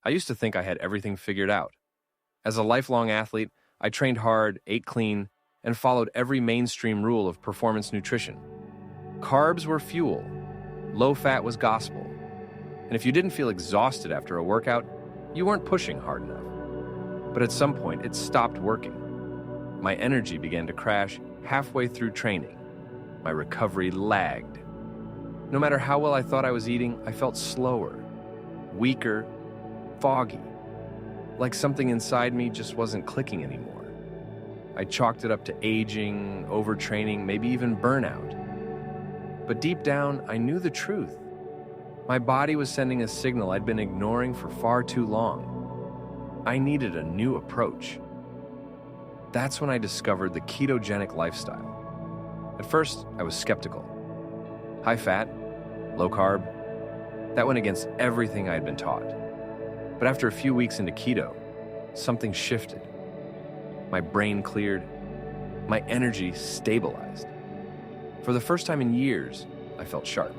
I used to think I had everything figured out. As a lifelong athlete, I trained hard, ate clean, and followed every mainstream rule of performance nutrition. Carbs were fuel, low fat was gospel. And if you didn't feel exhausted after a workout, you weren't pushing hard enough. But at some point, it stopped working. My energy began to crash halfway through training. My recovery lagged. No matter how well I thought I was eating, I felt slower, weaker, foggy, like something inside me just wasn't clicking anymore. I chalked it up to aging, overtraining, maybe even burnout. But deep down, I knew the truth. My body was sending a signal I'd been ignoring for far too long. I needed a new approach. That's when I discovered the ketogenic lifestyle. At first, I was skeptical. High fat, low carb, that went against everything I had been taught. But after a few weeks into keto, something shifted. My brain cleared, my energy stabilized. For the first time in years, I felt sharp.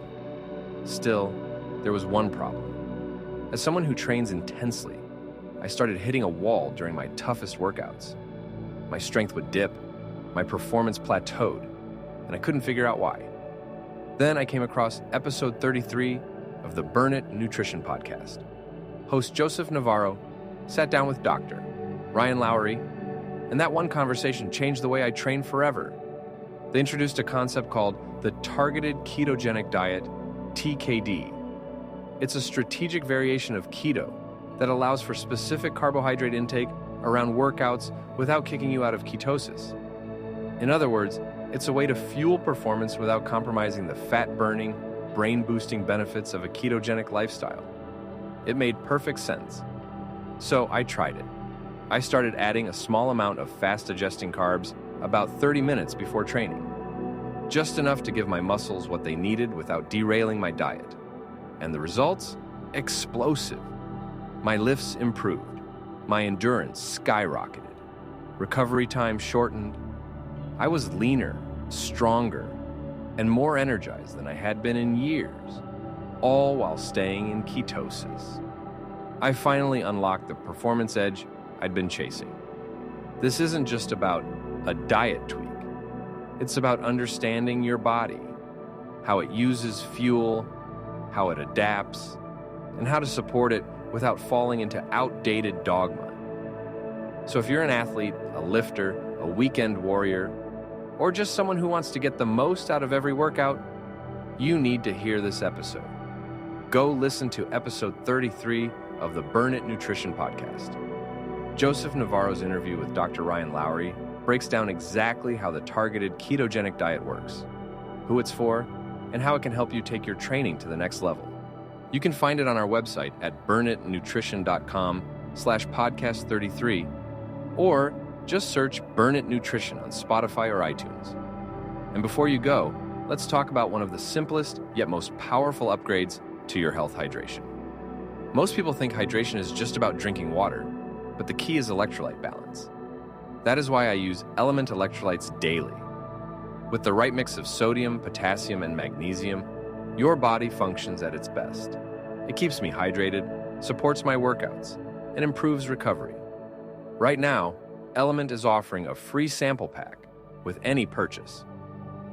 Still, there was one problem. As someone who trains intensely, I started hitting a wall during my toughest workouts. My strength would dip, my performance plateaued, and I couldn't figure out why. Then I came across episode 33 of the Burn It Nutrition Podcast. Host Joseph Navarro sat down with Dr. Ryan Lowery, and that one conversation changed the way I trained forever. They introduced a concept called the Targeted Ketogenic Diet, TKD. It's a strategic variation of keto that allows for specific carbohydrate intake around workouts without kicking you out of ketosis. In other words, it's a way to fuel performance without compromising the fat-burning, brain-boosting benefits of a ketogenic lifestyle. It made perfect sense. So I tried it. I started adding a small amount of fast-adjusting carbs about 30 minutes before training. Just enough to give my muscles what they needed without derailing my diet. And the results? Explosive. My lifts improved. My endurance skyrocketed. Recovery time shortened. I was leaner, stronger, and more energized than I had been in years, all while staying in ketosis. I finally unlocked the performance edge I'd been chasing. This isn't just about a diet tweak. It's about understanding your body, how it uses fuel, how it adapts, and how to support it without falling into outdated dogma. So if you're an athlete, a lifter, a weekend warrior, or just someone who wants to get the most out of every workout, you need to hear this episode. Go listen to episode 33 of the Burn It Nutrition Podcast. Joseph Navarro's interview with Dr. Ryan Lowery breaks down exactly how the targeted ketogenic diet works, who it's for, and how it can help you take your training to the next level. You can find it on our website at burnitnutrition.com/podcast33, or just search Burn It Nutrition on Spotify or iTunes. And before you go, let's talk about one of the simplest yet most powerful upgrades to your health hydration. Most people think hydration is just about drinking water, but the key is electrolyte balance. That is why I use LMNT electrolytes daily. With the right mix of sodium, potassium, and magnesium, your body functions at its best. It keeps me hydrated, supports my workouts, and improves recovery. Right now, LMNT is offering a free sample pack with any purchase.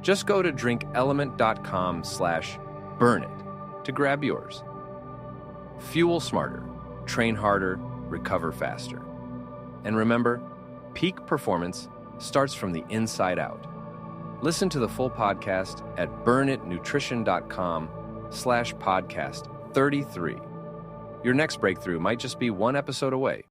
Just go to drinkelement.com/burnit to grab yours. Fuel smarter, train harder, recover faster. And remember, peak performance starts from the inside out. Listen to the full podcast at burnitnutrition.com/podcast33. Your next breakthrough might just be one episode away.